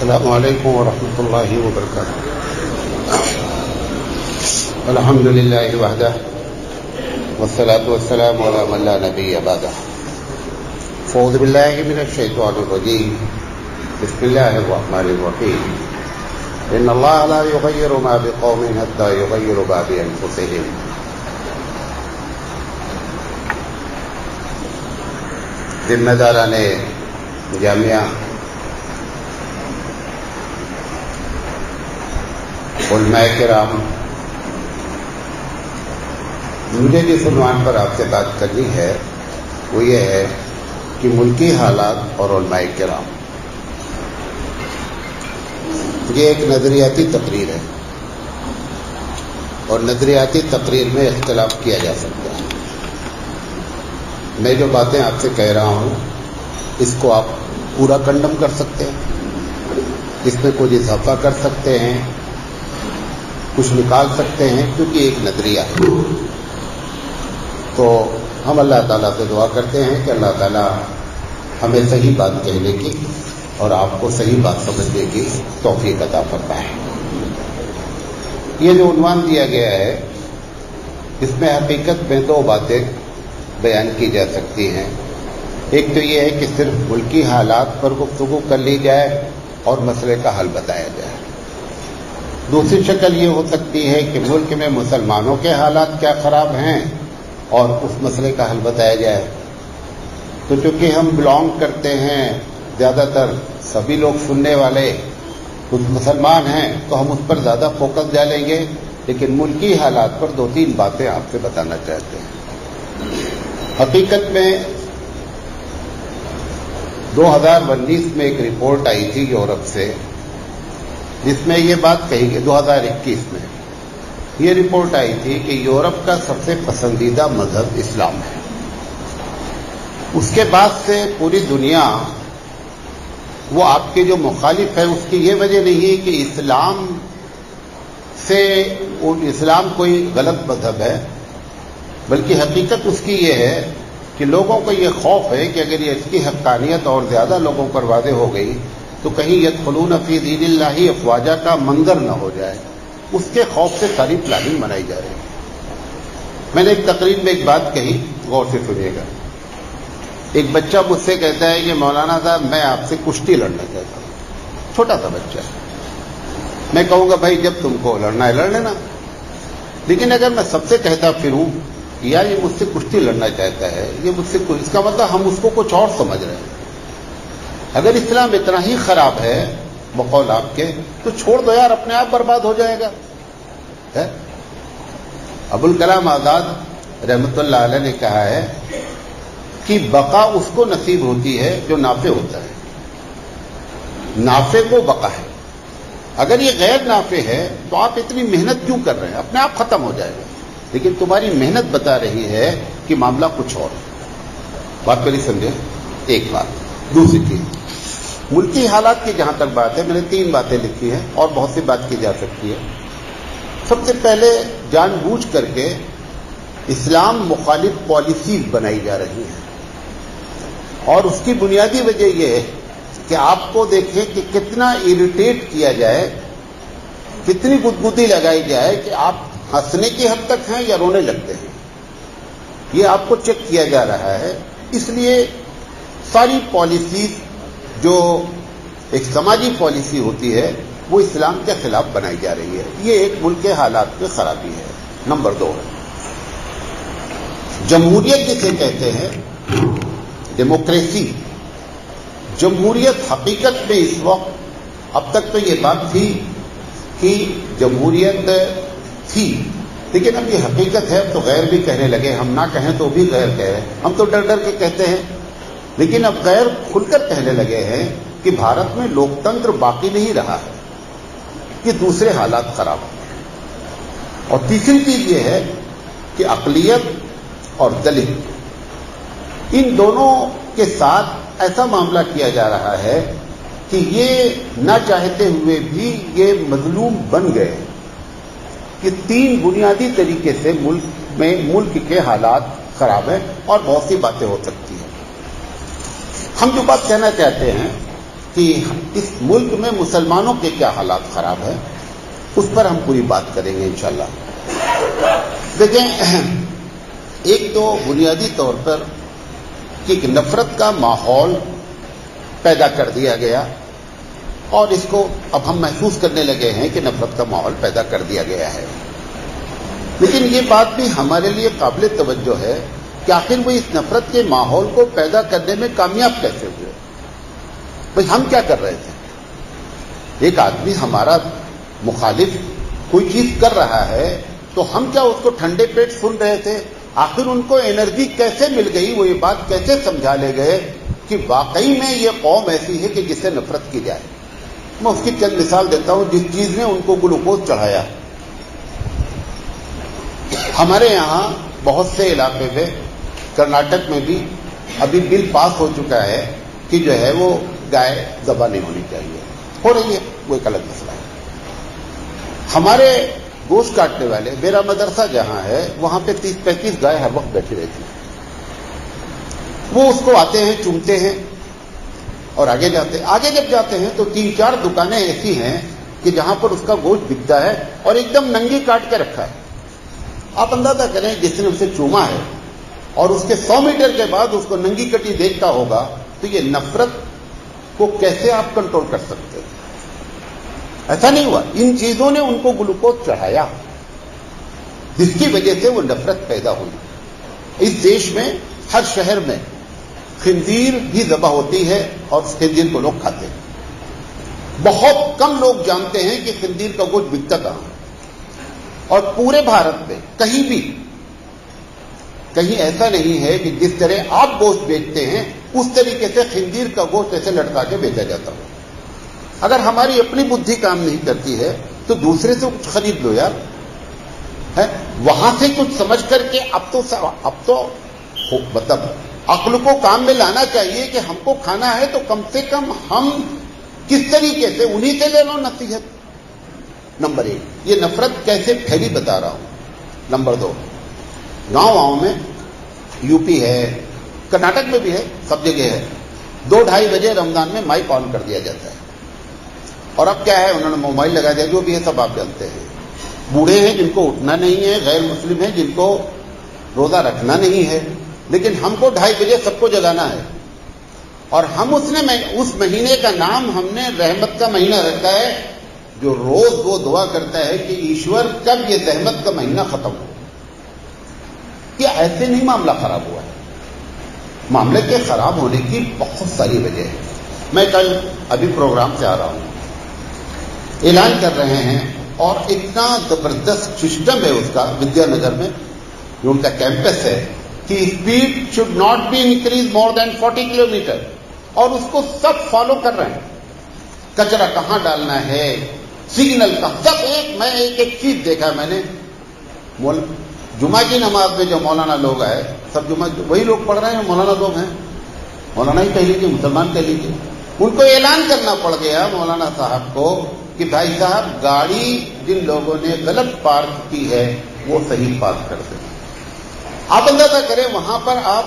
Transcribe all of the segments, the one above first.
السلام علیکم ورحمۃ اللہ وبرکاتہ. الحمد للہ وحدہ والصلاة والسلام علی من لا نبی بعدہ. اعوذ باللہ من الشیطان الرجیم. بسم اللہ الرحمن الرحیم. ان اللہ لا یغیر ما بقوم حتی یغیروا ما بانفسہم. ذمہ داران جامعہ، علماء کرام، مجھے جس عنوان پر آپ سے بات کرنی ہے وہ یہ ہے کہ ملکی حالات اور علماء کرام. یہ ایک نظریاتی تقریر ہے اور نظریاتی تقریر میں اختلاف کیا جا سکتا ہے. میں جو باتیں آپ سے کہہ رہا ہوں اس کو آپ پورا کنڈم کر سکتے ہیں، اس میں کچھ اضافہ کر سکتے ہیں، کچھ نکال سکتے ہیں، کیونکہ ایک نظریہ ہے. تو ہم اللہ تعالیٰ سے دعا کرتے ہیں کہ اللہ تعالیٰ ہمیں صحیح بات کہنے کی اور آپ کو صحیح بات سمجھنے کی توفیق عطا فرمائے. یہ جو عنوان دیا گیا ہے اس میں حقیقت میں دو باتیں بیان کی جا سکتی ہیں. ایک تو یہ ہے کہ صرف ملکی حالات پر گفتگو کر لی جائے اور مسئلے کا حل بتایا جائے. دوسری شکل یہ ہو سکتی ہے کہ ملک میں مسلمانوں کے حالات کیا خراب ہیں اور اس مسئلے کا حل بتایا جائے. تو چونکہ ہم بلانگ کرتے ہیں، زیادہ تر سبھی لوگ سننے والے کچھ مسلمان ہیں، تو ہم اس پر زیادہ فوکس ڈالیں گے، لیکن ملکی حالات پر دو تین باتیں آپ سے بتانا چاہتے ہیں. حقیقت میں 2019 میں ایک رپورٹ آئی تھی یورپ سے جس میں یہ بات کہی گئی، 2021 میں یہ رپورٹ آئی تھی کہ یورپ کا سب سے پسندیدہ مذہب اسلام ہے. اس کے بعد سے پوری دنیا وہ آپ کے جو مخالف ہے اس کی یہ وجہ نہیں ہے کہ اسلام کوئی غلط مذہب ہے، بلکہ حقیقت اس کی یہ ہے کہ لوگوں کو یہ خوف ہے کہ اگر یہ اس کی حقانیت اور زیادہ لوگوں پر واضح ہو گئی تو کہیں یدخلون فی دین اللہ افواجا کا منظر نہ ہو جائے. اس کے خوف سے ساری پلاننگ بنائی جا رہی ہے. میں نے ایک تقریر میں ایک بات کہی، غور سے سنیے گا. ایک بچہ مجھ سے کہتا ہے کہ مولانا صاحب میں آپ سے کشتی لڑنا چاہتا ہوں. چھوٹا سا بچہ ہے. میں کہوں گا بھائی جب تم کو لڑنا ہے لڑ لینا، لیکن اگر میں سب سے کہتا پھروں یا یہ مجھ سے کشتی لڑنا چاہتا ہے، یہ مجھ سے اس کا مطلب ہم اس کو کچھ اور سمجھ رہے ہیں. اگر اسلام اتنا ہی خراب ہے بقول آپ کے تو چھوڑ دو یار، اپنے آپ برباد ہو جائے گا. ابوالکلام آزاد رحمۃ اللہ علیہ نے کہا ہے کہ بقا اس کو نصیب ہوتی ہے جو نافع ہوتا ہے. نافع کو بقا ہے. اگر یہ غیر نافع ہے تو آپ اتنی محنت کیوں کر رہے ہیں؟ اپنے آپ ختم ہو جائے گا. لیکن تمہاری محنت بتا رہی ہے کہ معاملہ کچھ اور. بات میری سمجھے؟ ایک بات. دوسری چیز ملکی حالات کی جہاں تک بات ہے، میں نے 3 باتیں لکھی ہیں اور بہت سی بات کی جا سکتی ہے. سب سے پہلے جان بوجھ کر کے اسلام مخالف پالیسیز بنائی جا رہی ہیں، اور اس کی بنیادی وجہ یہ ہے کہ آپ کو دیکھیں کہ کتنا اریٹیٹ کیا جائے، کتنی گدگدی لگائی جائے کہ آپ ہنسنے کی حد تک ہیں یا رونے لگتے ہیں. یہ آپ کو چیک کیا جا رہا ہے. اس لیے ساری پالیسیز جو ایک سماجی پالیسی ہوتی ہے وہ اسلام کے خلاف بنائی جا رہی ہے. یہ ایک ملک کے حالات میں خرابی ہے. نمبر 2 ہے جمہوریت جسے کہتے ہیں، ڈیموکریسی. جمہوریت حقیقت میں اس وقت، اب تک تو یہ بات تھی کہ جمہوریت تھی، لیکن اب یہ حقیقت ہے. اب تو غیر بھی کہنے لگے، ہم نہ کہیں تو بھی غیر کہہ رہے ہیں. ہم تو ڈر ڈر کے کہتے ہیں، لیکن اب غیر کھل کر کہنے لگے ہیں کہ بھارت میں لوکتنتر باقی نہیں رہا ہے. یہ دوسرے حالات خراب ہیں. اور تیسری چیز یہ ہے کہ اقلیت اور دلت، ان دونوں کے ساتھ ایسا معاملہ کیا جا رہا ہے کہ یہ نہ چاہتے ہوئے بھی یہ مظلوم بن گئے. کہ 3 بنیادی طریقے سے ملک کے حالات خراب ہیں اور بہت سی باتیں ہو سکتی ہیں. ہم جو بات کہنا چاہتے ہیں کہ اس ملک میں مسلمانوں کے کیا حالات خراب ہیں، اس پر ہم پوری بات کریں گے انشاءاللہ۔ دیکھیں، ایک تو بنیادی طور پر کہ ایک نفرت کا ماحول پیدا کر دیا گیا، اور اس کو اب ہم محسوس کرنے لگے ہیں کہ نفرت کا ماحول پیدا کر دیا گیا ہے۔ لیکن یہ بات بھی ہمارے لیے قابل توجہ ہے کہ آخر وہ اس نفرت کے ماحول کو پیدا کرنے میں کامیاب کیسے ہوئے؟ بھئی ہم کیا کر رہے تھے؟ ایک آدمی ہمارا مخالف کوئی چیز کر رہا ہے تو ہم کیا اس کو ٹھنڈے پیٹ سن رہے تھے؟ آخر ان کو انرجی کیسے مل گئی، وہ یہ بات کیسے سمجھا لے گئے کہ واقعی میں یہ قوم ایسی ہے کہ جس سے نفرت کی جائے؟ میں اس کی چند مثال دیتا ہوں جس چیز نے ان کو گلوکوز چڑھایا۔ ہمارے یہاں بہت سے علاقے میں، کرناٹک میں بھی ابھی بل پاس ہو چکا ہے کہ جو ہے وہ گائے ذبح نہیں ہونی چاہیے، ہو رہی ہے، وہ ایک الگ مسئلہ ہے۔ ہمارے گوشت کاٹنے والے، میرا مدرسہ جہاں ہے وہاں پہ 30-35 گائے ہر وقت بیٹھی رہتی ہیں، وہ اس کو آتے ہیں، چومتے ہیں اور آگے جاتے ہیں۔ آگے جب جاتے ہیں تو 3-4 دکانیں ایسی ہیں کہ جہاں پر اس کا گوشت بکتا ہے اور ایک دم ننگی کاٹ کے رکھا ہے۔ آپ اندازہ کریں جس نے اسے چوما ہے اور اس کے 100 میٹر کے بعد اس کو ننگی کٹی دیکھتا ہوگا تو یہ نفرت کو کیسے آپ کنٹرول کر سکتے ہیں؟ ایسا نہیں ہوا، ان چیزوں نے ان کو گلوکوز چڑھایا جس کی وجہ سے وہ نفرت پیدا ہوئی۔ اس دیش میں ہر شہر میں خنزیر بھی ذبح ہوتی ہے اور اس خنزیر کو لوگ کھاتے ہیں۔ بہت کم لوگ جانتے ہیں کہ خنزیر کا گوشت بکتا کہاں ہے، اور پورے بھارت میں کہیں ایسا نہیں ہے کہ جس طرح آپ گوشت بیچتے ہیں اس طریقے سے خنزیر کا گوشت ایسے لٹکا کے بیچا جاتا ہو۔ اگر ہماری اپنی بدھی کام نہیں کرتی ہے تو دوسرے سے کچھ خرید لو یار، ہے وہاں سے کچھ سمجھ کر کے اب تو مطلب عقل کو کام میں لانا چاہیے کہ ہم کو کھانا ہے تو کم سے کم ہم کس طریقے سے انہی سے لے لو نصیحت۔ نمبر 1، یہ نفرت کیسے پھیلی بتا رہا ہوں۔ نمبر 2، گاؤں میں یو پی ہے، کرناٹک میں بھی ہے، سب جگہ ہے، 2-2:30 بجے رمضان میں مائک آن کر دیا جاتا ہے، اور اب کیا ہے انہوں نے موبائل لگا دیا، جو بھی ہے سب آپ جانتے ہیں۔ بوڑھے ہیں جن کو اٹھنا نہیں ہے، غیر مسلم ہیں جن کو روزہ رکھنا نہیں ہے، لیکن ہم کو 2:30 بجے سب کو جگانا ہے، اور ہم اس مہینے کا نام ہم نے رحمت کا مہینہ رکھا ہے، جو روز وہ دعا کرتا ہے کہ ایشور کب یہ زحمت کا مہینہ ختم ہو۔ کیا ایسے نہیں معاملہ خراب ہوا ہے؟ معاملے کے خراب ہونے کی بہت ساری وجہ ہے۔ میں کل ابھی پروگرام سے آ رہا ہوں، اعلان کر رہے ہیں، اور اتنا زبردست سسٹم ہے اس کا ودیا نگر میں جو ان کا کیمپس ہے کہ speed should not be increase more than 40 kilometre, اور اس کو سب فالو کر رہے ہیں۔ کچرا کہاں ڈالنا ہے، سگنل کا سب، میں ایک چیز دیکھا میں نے، جمعہ کی نماز میں جو مولانا لوگ آئے سب جمعہ وہی لوگ پڑھ رہے ہیں، مولانا لوگ ہیں، مولانا ہی کہہ لیجیے، مسلمان کہہ لیجیے، ان کو اعلان کرنا پڑ گیا مولانا صاحب کو کہ بھائی صاحب گاڑی جن لوگوں نے غلط پارک کی ہے وہ صحیح پارک کر دیں۔ آپ اندازہ کریں وہاں پر آپ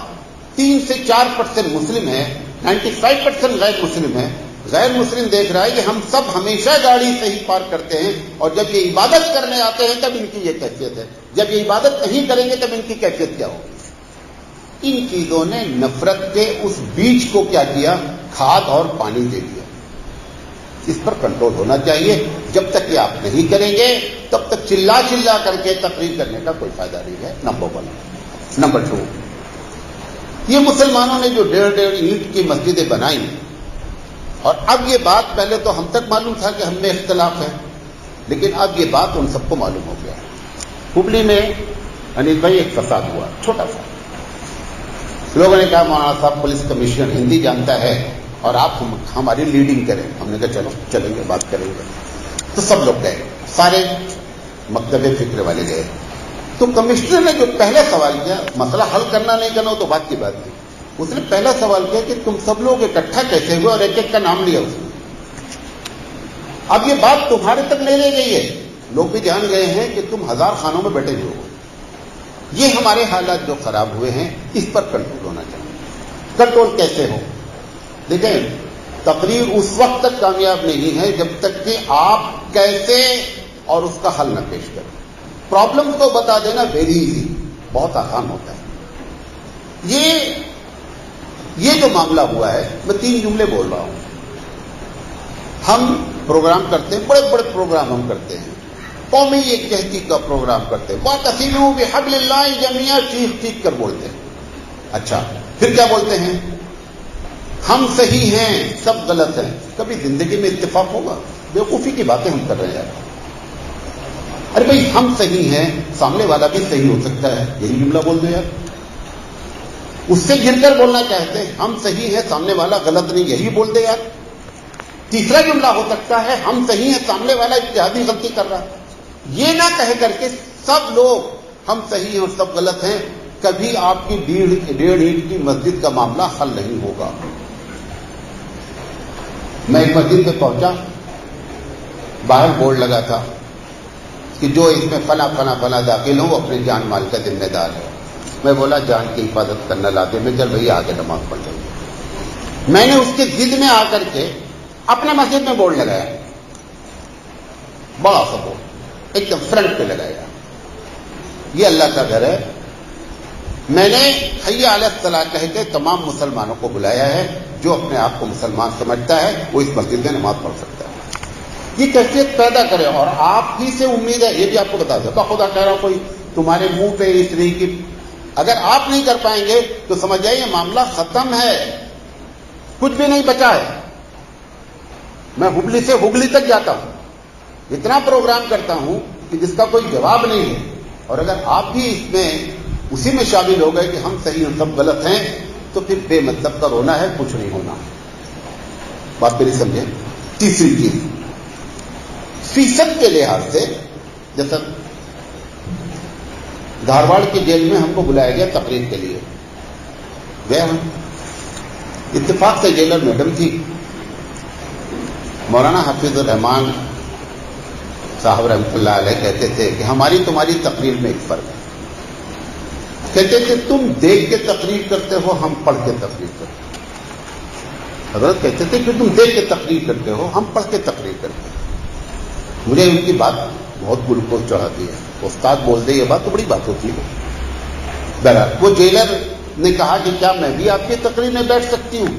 3 سے 4% مسلم ہیں، 95% غیر مسلم ہیں۔ غیر مسلم دیکھ رہا ہے کہ ہم سب ہمیشہ گاڑی صحیح پارک کرتے ہیں، اور جب یہ عبادت کرنے آتے ہیں تب ان کی یہ کیفیت ہے، جب یہ عبادت نہیں کریں گے تب ان کی کیفیت کیا ہوگی؟ ان چیزوں نے نفرت کے اس بیج کو کیا کیا، کھاد اور پانی دے دیا۔ اس پر کنٹرول ہونا چاہیے، جب تک یہ آپ نہیں کریں گے تب تک چلا کر کے تقریر کرنے کا کوئی فائدہ نہیں ہے۔ نمبر 1۔ نمبر 2، یہ مسلمانوں نے جو 1.5 اینٹ کی مسجدیں بنائی، اور اب یہ بات پہلے تو ہم تک معلوم تھا کہ ہم میں اختلاف ہے، لیکن اب یہ بات ان سب کو معلوم ہو گیا۔ ہبلی میں انیل بھائی ایک فساد ہوا چھوٹا سا، لوگوں نے کہا مولانا صاحب پولیس کمشنر ہندی جانتا ہے اور آپ ہماری لیڈنگ کریں۔ ہم نے کہا چلو چلیں گے، بات کریں گے۔ تو سب لوگ گئے، سارے مکتب فکر والے گئے۔ تو کمشنر نے جو پہلا سوال کیا، مسئلہ حل کرنا نہیں کرنا وہ تو بات کی بات تھی، اس نے پہلا سوال کیا کہ تم سب لوگ اکٹھا کیسے ہوئے، اور ایک ایک کا نام لیا اس نے۔ اب یہ بات تمہارے تک نہیں لے گئی ہے، لوگ بھی جان گئے ہیں کہ تم 1000 خانوں میں بیٹھے ہوئے ہو۔ یہ ہمارے حالات جو خراب ہوئے ہیں اس پر کنٹرول ہونا چاہیے۔ کنٹرول کیسے ہو؟ دیکھیں، تقریر اس وقت تک کامیاب نہیں ہے جب تک کہ آپ کیسے اور اس کا حل نہ پیش کریں. پرابلم کو بتا دینا ویری ایزی، بہت آسان ہوتا ہے. یہ جو معاملہ ہوا ہے، میں 3 جملے بول رہا ہوں. ہم پروگرام کرتے ہیں، بڑے بڑے پروگرام ہم کرتے ہیں، قومی یکجہتی کا پروگرام کرتے ہیں، وَاعْتَصِمُوا بِحَبْلِ اللَّهِ جَمِيعًا چیخ کر بولتے ہیں. اچھا پھر کیا بولتے ہیں؟ ہم صحیح ہیں سب غلط ہیں. کبھی زندگی میں اتفاق ہوگا؟ بیوقوفی کی باتیں ہم کر رہے ہیں. ارے بھائی ہم صحیح ہیں، سامنے والا بھی صحیح ہو سکتا ہے، یہی جملہ بول دو یار. اس سے گر کر بولنا چاہتے ہیں ہم صحیح ہیں سامنے والا غلط نہیں، یہی بول دے یار. تیسرا جملہ ہو سکتا ہے ہم صحیح ہیں سامنے والا اجتہادی غلطی کر رہا ہے. یہ نہ کہہ کر کے سب لوگ ہم صحیح ہیں اور سب غلط ہیں، کبھی آپ کی 1.5 اینٹ کی مسجد کا معاملہ حل نہیں ہوگا. میں ایک مسجد پہ پہنچا، باہر بورڈ لگا تھا کہ جو اس میں فلاں داخل ہوں وہ اپنے جان مال کا ذمہ دار ہے. میں بولا جان کی حفاظت کرنا لاتے میں چل بھائی آگے نماز پڑھ لیں. میں نے اس کے ضد میں آ کر کے اپنے مسجد میں بورڈ لگایا، بڑا سا بورڈ ایک دم فرنٹ پہ لگایا، یہ اللہ کا گھر ہے. میں نے حی علی الصلاۃ کہہ کے تمام مسلمانوں کو بلایا ہے، جو اپنے آپ کو مسلمان سمجھتا ہے وہ اس مسجد میں نماز پڑھ سکتا ہے. یہ کیفیت پیدا کرے اور آپ ہی سے امید ہے. یہ بھی آپ کو بتا دیں، خدا کہہ رہا کوئی تمہارے منہ پہ اس طرح کی اگر آپ نہیں کر پائیں گے تو سمجھ جائیے معاملہ ختم ہے، کچھ بھی نہیں بچا ہے. میں ہبلی سے ہگلی تک جاتا ہوں، اتنا پروگرام کرتا ہوں کہ جس کا کوئی جواب نہیں ہے. اور اگر آپ بھی اس میں اسی میں شامل ہو گئے کہ ہم صحیح ہیں سب غلط ہیں تو پھر بے مطلب کا رونا ہے، کچھ نہیں ہونا. بات میری سمجھیں. تیسری چیز فیصد کے لحاظ سے، جیسا دھارواڑ کی جیل میں ہم کو بلایا گیا تقریر کے لیے، گئے ہم. اتفاق سے جیلر میڈم تھی، مولانا حافظ الرحمان صاحب رحمۃ اللہ علیہ کہتے تھے کہ ہماری تمہاری تقریر میں ایک فرق ہے. کہتے تھے تم دیکھ کے تقریر کرتے ہو، ہم پڑھ کے تقریر کرتے ہیں. حضرت کہتے تھے کہ تم دیکھ کے تقریر کرتے ہو، ہم پڑھ کے تقریر کرتے ہیں. مجھے ان کی بات بہت گلوکوز چڑھاتی ہے. استاد بول دے یہ بات تو بڑی بات ہوتی ہے. بہرحال وہ جیلر نے کہا کہ کیا میں بھی آپ کی تقریر میں بیٹھ سکتی ہوں؟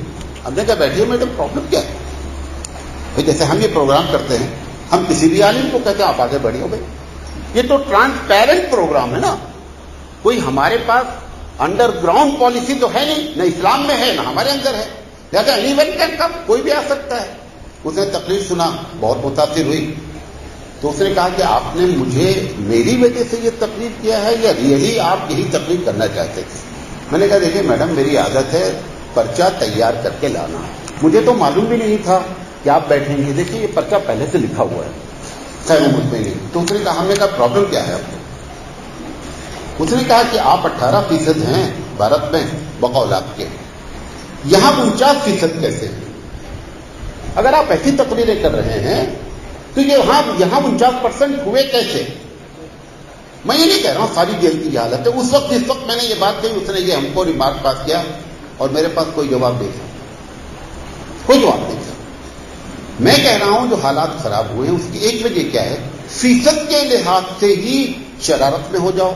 ہم نے کہا بیٹھیے میڈم، پرابلم کیا ہے؟ بھائی جیسے ہم یہ پروگرام کرتے ہیں، ہم کسی بھی عالم کو کہتے ہیں آپ آگے بڑھیے. بھائی یہ تو ٹرانسپیرنٹ پروگرام ہے نا، کوئی ہمارے پاس انڈر گراؤنڈ پالیسی تو ہے نہیں، نہ اسلام میں ہے نہ ہمارے اندر ہے. لہٰذا اینی ون کین کم، کوئی بھی آ سکتا ہے. اس نے تقریر سنا، بہت متاثر ہوئی، تو اس نے کہا کہ آپ نے مجھے میری وجہ سے یہ تقریر کیا ہے یا ریئلی آپ یہی تقریر کرنا چاہتے تھے؟ میں نے کہا دیکھیے میڈم میری عادت ہے پرچہ تیار کر کے لانا، مجھے تو معلوم بھی نہیں تھا کہ آپ بیٹھیں گے. دیکھیے یہ پرچہ پہلے سے لکھا ہوا ہے، خیر مجھ میں نہیں. تو اس نے کہا، ہم نے کہا پرابلم کیا ہے آپ کو؟ اس نے کہا کہ آپ 18% ہیں بھارت میں بقول آپ کے، یہاں 49% کیسے ہیں؟ اگر آپ ایسی تقریریں کر رہے ہیں تو یہاں 49% ہوئے کیسے؟ میں یہ نہیں کہہ رہا ہوں ساری جیل کی حالت ہے. اس وقت جس وقت میں نے یہ بات کہی اس نے یہ ہم کو ریمارک پاس کیا اور میرے پاس کوئی جواب نہیں تھا، کوئی جواب نہیں تھا. میں کہہ رہا ہوں جو حالات خراب ہوئے ہیں اس کی ایک وجہ کیا ہے؟ فیصد کے لحاظ سے ہی شرارت میں ہو جاؤ،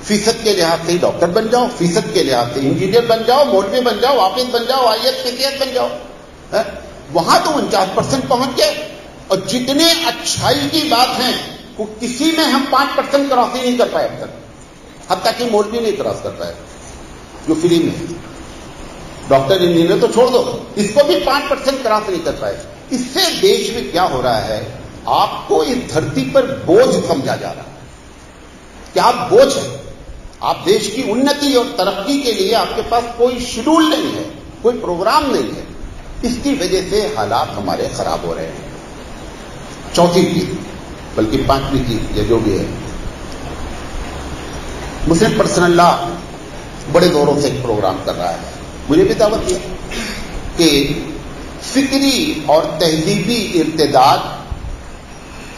فیصد کے لحاظ سے ہی ڈاکٹر بن جاؤ، فیصد کے لحاظ سے انجینئر بن جاؤ، مولوی بن جاؤ، حافظ بن جاؤ، IAS PCS بن جاؤ. وہاں تو 49% پہنچ گئے. اور جتنے اچھائی کی بات ہیں وہ کسی میں ہم 5% کراس ہی نہیں کر پائے اب تک، حتیٰ کہ مولوی نہیں کراس کر پائے جو فری میں. ڈاکٹر انجینئر تو چھوڑ دو، اس کو بھی 5% کراس نہیں کر پائے. اس سے دیش میں کیا ہو رہا ہے؟ آپ کو اس دھرتی پر بوجھ سمجھا جا رہا ہے کہ آپ بوجھ ہیں. آپ دیش کی انتی اور ترقی کے لیے آپ کے پاس کوئی شیڈول نہیں ہے، کوئی پروگرام نہیں ہے. اس کی وجہ سے حالات ہمارے خراب ہو رہے ہیں. چوتھی چیز، بلکہ 5ویں چیز، یہ جو بھی ہے، مسلم پرسنل لا بڑے دوروں سے ایک پروگرام کر رہا ہے. مجھے بھی دعوت دیا کہ فکری اور تہذیبی ارتداد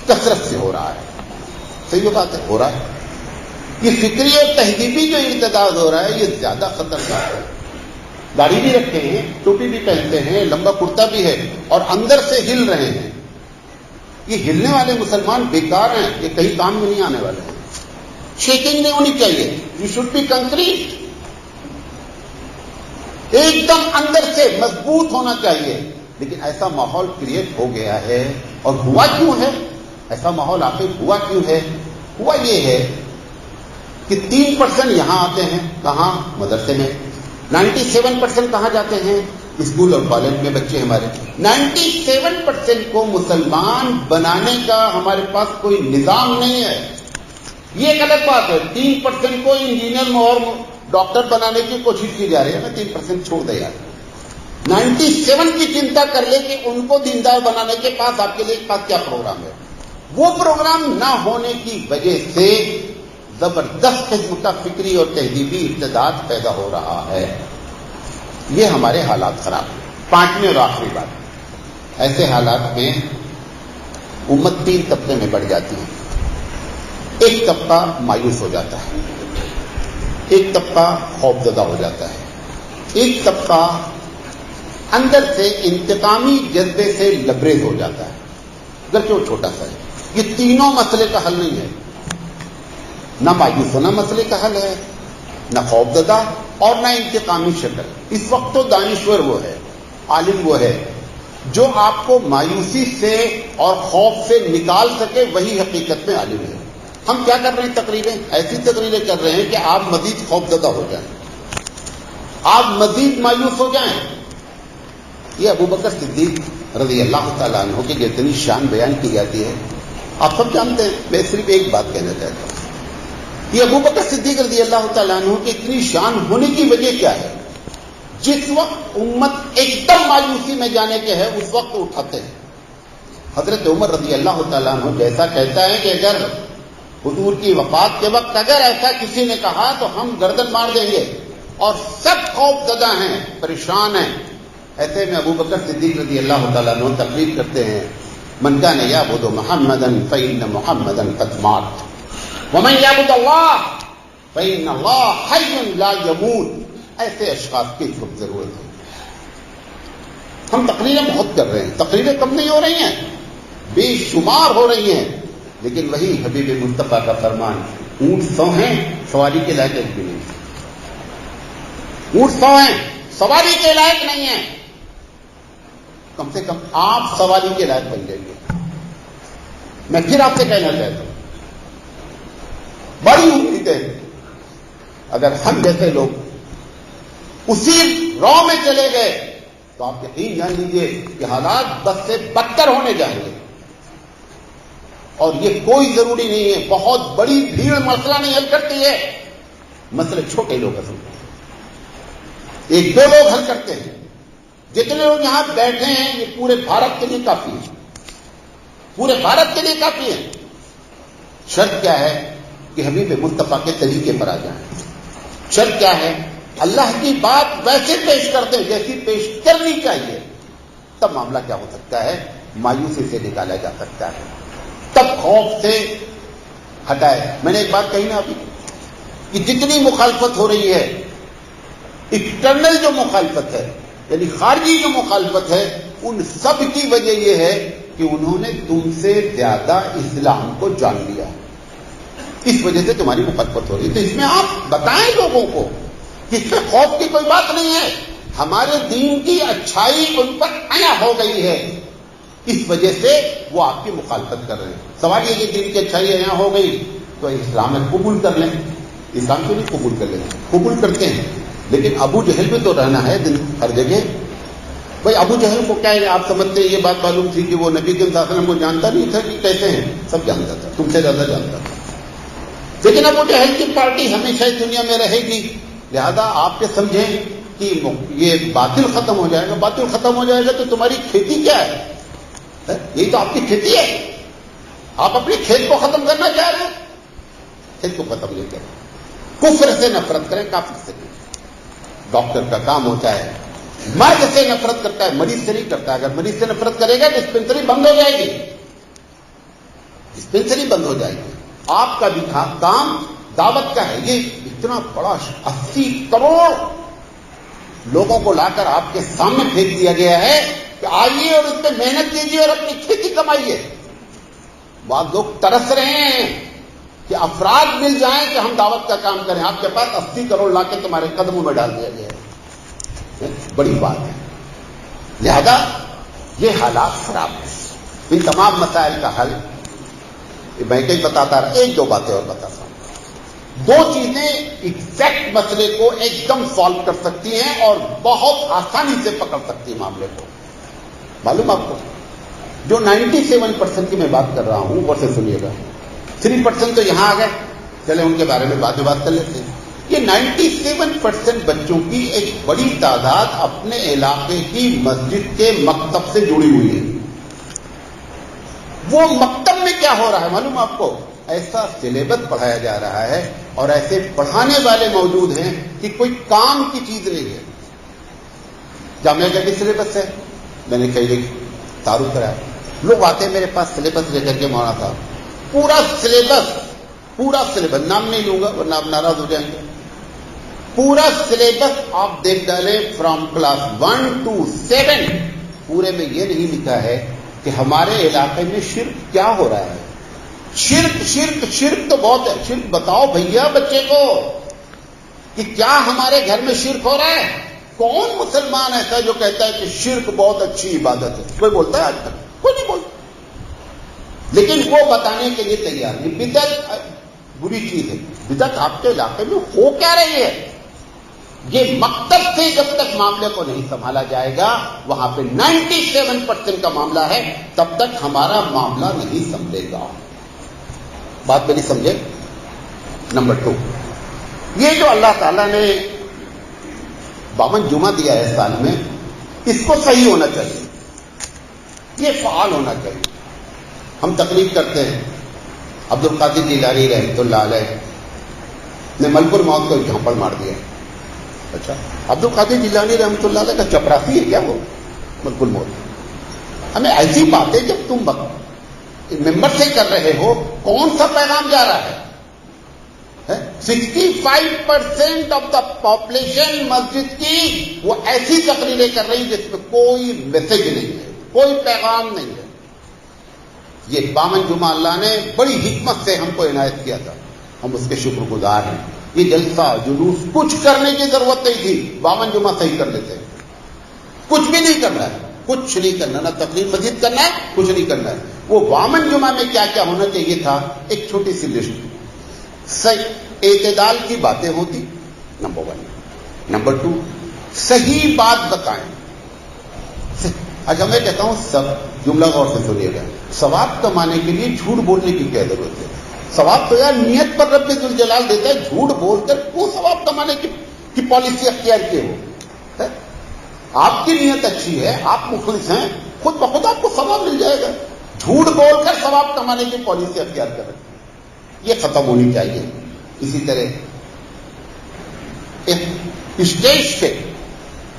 کثرت سے ہو رہا ہے. صحیح بات ہے، ہو رہا ہے. یہ فکری اور تہذیبی جو ارتداد ہو رہا ہے یہ زیادہ خطرناک ہے. داڑھی بھی رکھتے ہیں, ٹوپی بھی پہنتے ہیں, لمبا کرتا بھی ہے, اور اندر سے ہل رہے ہیں. یہ ہلنے والے مسلمان بیکار ہیں, یہ کہیں کام میں نہیں آنے والے ہیں. شیکنگ نہیں ہونی چاہیے. یو شوڈ بی کنکریٹ, ایک دم اندر سے مضبوط ہونا چاہیے. لیکن ایسا ماحول کریٹ ہو گیا ہے, اور ہوا کیوں ہے ایسا ماحول؟ آخر ہوا کیوں ہے؟ ہوا یہ ہے کہ 3% یہاں آتے ہیں, کہاں؟ مدرسے میں. 97% کہاں جاتے ہیں؟ اسکول اور کالج میں بچے ہمارے. 97% کو مسلمان بنانے کا ہمارے پاس کوئی نظام نہیں ہے. یہ ایک الگ بات ہے. 3% کو انجینئر اور ڈاکٹر بنانے کی کوشش کی جا رہی ہے نا. 3% چھوڑ دے یار. 97 کی چنتا کر لے کہ ان کو دیندار بنانے کے پاس آپ کے لیے پاس کیا پروگرام ہے. وہ پروگرام نہ ہونے کی وجہ سے زبردست قسم کا فکری اور تہذیبی ارتداد پیدا ہو رہا ہے. یہ ہمارے حالات خراب ہیں. 5ویں اور آخری بات, ایسے حالات میں امت 3 طبقے میں بڑھ جاتی ہے. ایک طبقہ مایوس ہو جاتا ہے, ایک طبقہ خوفزدہ ہو جاتا ہے, ایک طبقہ اندر سے انتقامی جذبے سے لبریز ہو جاتا ہے. اگرچہ وہ چھوٹا سا ہے. یہ تینوں مسئلے کا حل نہیں ہے. نہ مایوس ہونا مسئلے کا حل ہے, نہ خوفزدہ اور نہ انتقامی شکل. اس وقت تو دانشور وہ ہے, عالم وہ ہے جو آپ کو مایوسی سے اور خوف سے نکال سکے, وہی حقیقت میں عالم ہے. ہم کیا کر رہے ہیں؟ تقریریں, ایسی تقریریں کر رہے ہیں کہ آپ مزید خوفزدہ ہو جائیں, آپ مزید مایوس ہو جائیں. یہ ابو بکر صدیق رضی اللہ تعالیٰ عنہ کی جتنی شان بیان کی جاتی ہے آپ سب جانتے ہیں. میں صرف ایک بات کہنا چاہتا ہوں, یہ ابو بکر صدیق رضی اللہ تعالیٰ عنہ کی اتنی شان ہونے کی وجہ کیا ہے؟ جس وقت امت ایک دم مایوسی میں جانے کے ہے, اس وقت اٹھاتے ہیں. حضرت عمر رضی اللہ تعالیٰ عنہ جیسا کہتا ہے کہ اگر حضور کی وفات کے وقت اگر ایسا کسی نے کہا تو ہم گردن مار دیں گے, اور سب خوف زدہ ہیں, پریشان ہیں. ایسے میں ابو بکر صدیق رضی اللہ تعالیٰ عنہ تقریر کرتے ہیں, من کان یعبد محمدا فإن محمدا قد مات ومن یعبد اللہ فإن اللہ حی لا یموت. ایسے اشخاص کی خوب ضرورت ہے. ہم تقریریں بہت کر رہے ہیں, تقریریں کم نہیں ہو رہی ہیں, بے شمار ہو رہی ہیں. لیکن وہی حبیب مصطفیٰ کا فرمان, اونٹ 100 ہیں, سواری کے لائق بھی نہیں. اونٹ 100 ہیں, سواری کے لائق نہیں ہیں. کم سے کم آپ سواری کے لائق بن جائیں گے. میں پھر آپ سے کہنا چاہتا ہوں, بڑی امید ہے اگر ہم جیسے لوگ اسی رو میں چلے گئے تو آپ یقین جان لیجیے کہ حالات بس سے بدتر ہونے جائیں گے. اور یہ کوئی ضروری نہیں ہے, بہت بڑی بھیڑ مسئلہ نہیں حل کرتی ہے, مسئلے چھوٹے لوگ حل کرتے ہیں, 1-2 لوگ حل کرتے ہیں. جتنے لوگ یہاں بیٹھے ہیں یہ پورے بھارت کے لیے کافی ہے, پورے بھارت کے لیے کافی ہے. شرط کیا ہے کہ حبیب مصطفیٰ کے طریقے پر آ جائیں. شرط کیا ہے؟ اللہ کی بات ویسے پیش کرتے ہیں جیسی پیش کرنی چاہیے. تب معاملہ کیا ہو سکتا ہے؟ مایوسی سے نکالا جا سکتا ہے, تب خوف سے ہٹائے. میں نے ایک بات کہی نا ابھی کہ جتنی مخالفت ہو رہی ہے, ایکسٹرنل جو مخالفت ہے یعنی خارجی جو مخالفت ہے, ان سب کی وجہ یہ ہے کہ انہوں نے تم سے زیادہ اسلام کو جان لیا, اس وجہ سے تمہاری مخالفت ہو رہی ہے. تو اس میں آپ بتائیں لوگوں کو کہ اس میں خوف کی کوئی بات نہیں ہے. ہمارے دین کی اچھائی ان پر عیا ہو گئی ہے, اس وجہ سے وہ آپ کی مخالفت کر رہے ہیں. سوال یہ کہ دین کی اچھائی عیا ہو گئی تو اسلام میں قبول کر لیں. اسلام کیوں نہیں قبول کر لیتے؟ قبول کرتے ہیں, لیکن ابو جہل بھی تو رہنا ہے دن ہر جگہ. بھائی ابو جہل کو کیا ہے, آپ سمجھتے ہیں یہ بات معلوم تھی کہ وہ نبی کے صلی اللہ علیہ وسلم کو جانتا نہیں تھا کہ کیسے ہیں؟ سب جانتا تھا, تم سے زیادہ جانتا تھا. لیکن ابو جہل کی پارٹی ہمیشہ اس دنیا میں رہے گی. لہذا آپ یہ سمجھیں کہ یہ باطل ختم ہو جائے گا. باطل ختم ہو جائے گا تو تمہاری کھیتی کیا ہے؟ یہی تو آپ کی کھیتی ہے. آپ اپنی کھیت کو ختم کرنا چاہ رہے ہیں. کھیت کو ختم نہیں کریں, کفر سے نفرت کریں, کافر سے نہیں. ڈاکٹر کا کام ہوتا ہے مرض سے نفرت کرتا ہے, مریض سے نہیں کرتا. اگر مریض سے نفرت کرے گا ڈسپینسری بند ہو جائے گی, ڈسپینسری بند ہو جائے گی. آپ کا بھی کام دعوت کا ہے. یہ اتنا بڑا 80 کروڑ لوگوں کو لا کر آپ کے سامنے پھینک دیا گیا ہے کہ آئیے اور اس پہ محنت کیجیے اور اپنی کھیتی کمائیے. بعض لوگ ترس رہے ہیں کہ افراد مل جائیں کہ ہم دعوت کا کام کریں. آپ کے پاس 80 کروڑ لا کے تمہارے قدموں میں ڈال دیا گیا ہے. بڑی بات ہے. لہذا یہ حالات خراب ہیں. ان تمام مسائل کا حل میں کہیں بتاتا رہا. ایک دو باتیں اور بتاتا ہوں. دو چیزیں ایگزیکٹ مسئلے کو ایک دم سالو کر سکتی ہیں اور بہت آسانی سے پکڑ سکتی ہیں معاملے کو. معلوم آپ کو جو 97% کی میں بات کر رہا ہوں وہ سے سنیے گا. 3% تو یہاں آ گئے, چلے ان کے بارے میں بعد میں بات کر لیتے ہیں. یہ 97% بچوں کی ایک بڑی تعداد اپنے علاقے کی مسجد کے مکتب سے جڑی ہوئی ہے. وہ مکتب میں کیا ہو رہا ہے معلوم آپ کو؟ ایسا سلیبس پڑھایا جا رہا ہے اور ایسے پڑھانے والے موجود ہیں کہ کوئی کام کی چیز نہیں ہے. جامعہ کا بھی سلیبس ہے, میں نے کئی تعارف کرایا. لوگ آتے ہیں میرے پاس سلیبس لے کر کے مولانا صاحب پورا سلیبس نام نہیں لوں گا ورنہ آپ ناراض ہو جائیں گے. پورا سلیبس آپ دیکھ ڈالیں فرام کلاس 1 to 7 پورے میں یہ نہیں لکھا ہے کہ ہمارے علاقے میں شرک کیا ہو رہا ہے. شرک تو بہت ہے. شرک بتاؤ بھیا بچے کو کہ کیا ہمارے گھر میں شرک ہو رہا ہے. کون مسلمان ایسا جو کہتا ہے کہ شرک بہت اچھی عبادت ہے؟ کوئی بولتا ہے آج تک؟ کوئی نہیں بولتا. لیکن وہ بتانے کے لیے تیار نہیں. بدعت بری چیز ہے. بدعت آپ کے علاقے میں ہو کیا رہی ہے؟ یہ مکتب سے جب تک معاملے کو نہیں سنبھالا جائے گا, وہاں پہ 97% کا معاملہ ہے, تب تک ہمارا معاملہ نہیں سمجھے گا. بات میری سمجھے؟ نمبر 2, یہ جو اللہ تعالیٰ نے 52 جمعہ دیا ہے سال میں, اس کو صحیح ہونا چاہیے, یہ فعال ہونا چاہیے. ہم تقریر کرتے ہیں. عبد القادر جیلانی رحمۃ اللہ علیہ نے ملک الموت کو ایک جھانپڑ مار دیا. اچھا, عبد القادر جیلانی رحمۃ اللہ علیہ کا چپراسی ہے کیا وہ ملک الموت؟ ہمیں ایسی باتیں جب تم ممبر سے کر رہے ہو, کون سا پیغام جا رہا ہے؟ 65% آف دا پاپولیشن مسجد کی وہ ایسی تقریریں کر رہی جس میں کوئی میسج نہیں ہے, کوئی پیغام نہیں ہے. یہ 52 جمعہ اللہ نے بڑی حکمت سے ہم کو عنایت کیا تھا, ہم اس کے شکر گزار ہیں. یہ جلسہ جلوس کچھ کرنے کی ضرورت نہیں تھی, 52 جمعہ صحیح کر لیتے. کچھ بھی نہیں کرنا ہے, کچھ نہیں کرنا, نہ تقریر مزید کرنا ہے, کچھ نہیں کرنا ہے. وہ 52 جمعہ میں کیا کیا ہونا چاہیے تھا, ایک چھوٹی سی لسٹ. اعتدال کی باتیں ہوتی, نمبر 1. نمبر 2, صحیح بات بتائیں. اچھا میں کہتا ہوں سب جملہ غور سے سنیے گا, ثواب کمانے کے لیے جھوٹ بولنے کی کیا ضرورت ہے؟ ثواب تو یار نیت پر رب ذوالجلال دیتا ہے. جھوٹ بول کر وہ ثواب کمانے کی پالیسی اختیار کیے ہو. آپ کی نیت اچھی ہے, آپ مخلص ہیں, خود بخود آپ کو ثواب مل جائے گا. جھوٹ بول کر ثواب کمانے کی پالیسی اختیار کر رہے, یہ ختم ہونی چاہیے. اسی طرح اسٹیج سے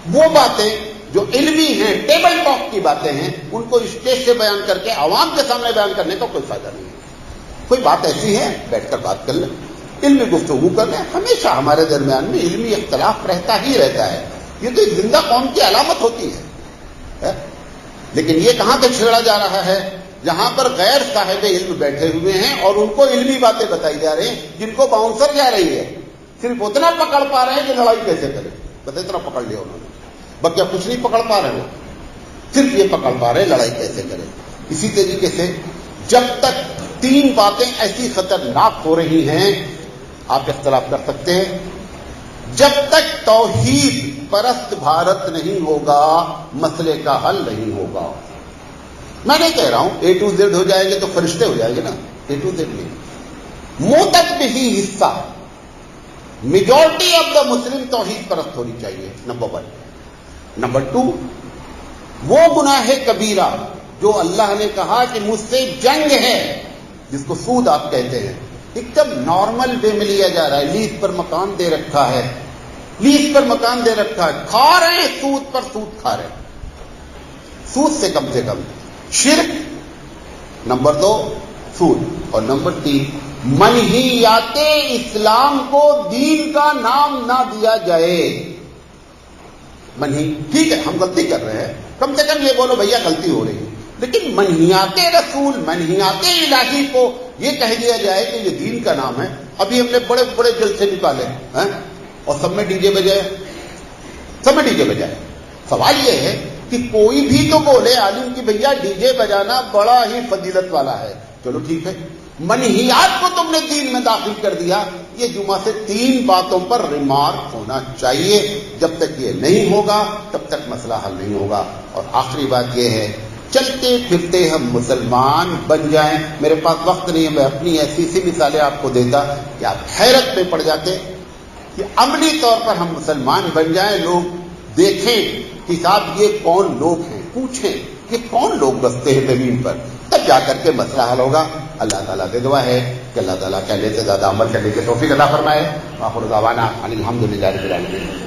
وہ باتیں جو علمی ہیں, ٹیبل ٹاک کی باتیں ہیں, ان کو اسٹیج سے بیان کر کے عوام کے سامنے بیان کرنے کا کوئی فائدہ نہیں ہے. کوئی بات ایسی ہے بیٹھ کر بات کر لیں, علمی گفتگو کر لیں. ہمیشہ ہمارے درمیان میں علمی اختلاف رہتا ہی رہتا ہے, یہ تو ایک زندہ قوم کی علامت ہوتی ہے. لیکن یہ کہاں سے چھیڑا جا رہا ہے؟ جہاں پر غیر صاحب علم بیٹھے ہوئے ہیں اور ان کو علمی باتیں بتائی جا رہی ہیں, جن کو باؤنسر جا رہی ہے. صرف اتنا پکڑ پا رہے ہیں کہ لڑائی کیسے کریں, بس اتنا پکڑ لیا انہوں نے. بقیہ کچھ نہیں پکڑ پا رہے, وہ صرف یہ پکڑ پا رہے لڑائی کیسے کریں. اسی طریقے سے جب تک 3 باتیں ایسی خطرناک ہو رہی ہیں, آپ اختلاف کر سکتے ہیں. جب تک توحید پرست بھارت نہیں ہوگا, مسئلے کا حل نہیں ہوگا. میں نہیں کہہ رہا ہوں A to Z ہو جائیں گے تو فرشتے ہو جائیں گے نا, A to Z نہیں. منہ تک بھی حصہ میجورٹی آف دا مسلم توحید پرست ہونی چاہیے, نمبر 1. نمبر 2, وہ گناہ کبیرہ جو اللہ نے کہا کہ مجھ سے جنگ ہے, جس کو سود آپ کہتے ہیں, ایک دم نارمل وے میں لیا جا رہا ہے. لیز پر مکان دے رکھا ہے, لیز پر مکان دے رکھا ہے, کھا رہے ہیں سود پر سود کھا رہے ہیں. سود سے کم شرک, نمبر 2 سود, اور نمبر 3 منہیات اسلام کو دین کا نام نہ دیا جائے. منہی ٹھیک ہے، ہم غلطی کر رہے ہیں، کم سے کم یہ بولو بھیا غلطی ہو رہی ہے، لیکن منہیات رسول، منہیات الہی کو یہ کہہ دیا جائے کہ یہ دین کا نام ہے۔ ابھی ہم نے بڑے بڑے جلسے نکالے ہیں اور سب میں ڈی جے بجائے، سب میں ڈی جے بجائے۔ سوال یہ ہے کہ کوئی بھی تو بولے عالم کی بھیا ڈی جے بجانا بڑا ہی فضیلت والا ہے، چلو ٹھیک ہے، منہیات کو تم نے دین میں داخل کر دیا۔ یہ جمعہ سے 3 باتوں پر ریمارک ہونا چاہیے، جب تک یہ نہیں ہوگا تب تک مسئلہ حل نہیں ہوگا۔ اور آخری بات یہ ہے، چلتے پھرتے ہم مسلمان بن جائیں۔ میرے پاس وقت نہیں ہے، میں اپنی ایسی سی مثالیں آپ کو دیتا کہ آپ حیرت میں پڑ جاتے کہ عملی طور پر ہم مسلمان بن جائیں، لوگ دیکھیں کہ صاحب یہ کون لوگ ہیں، پوچھیں یہ کون لوگ بستے ہیں زمین پر، تب جا کر کے مسئلہ حل ہوگا۔ اللہ تعالیٰ سے دعا ہے کہ اللہ تعالیٰ کہنے سے زیادہ عمل کرنے کی توفیق عطا فرمائے۔ وآخر دعوانا ان الحمد للہ رب العالمین۔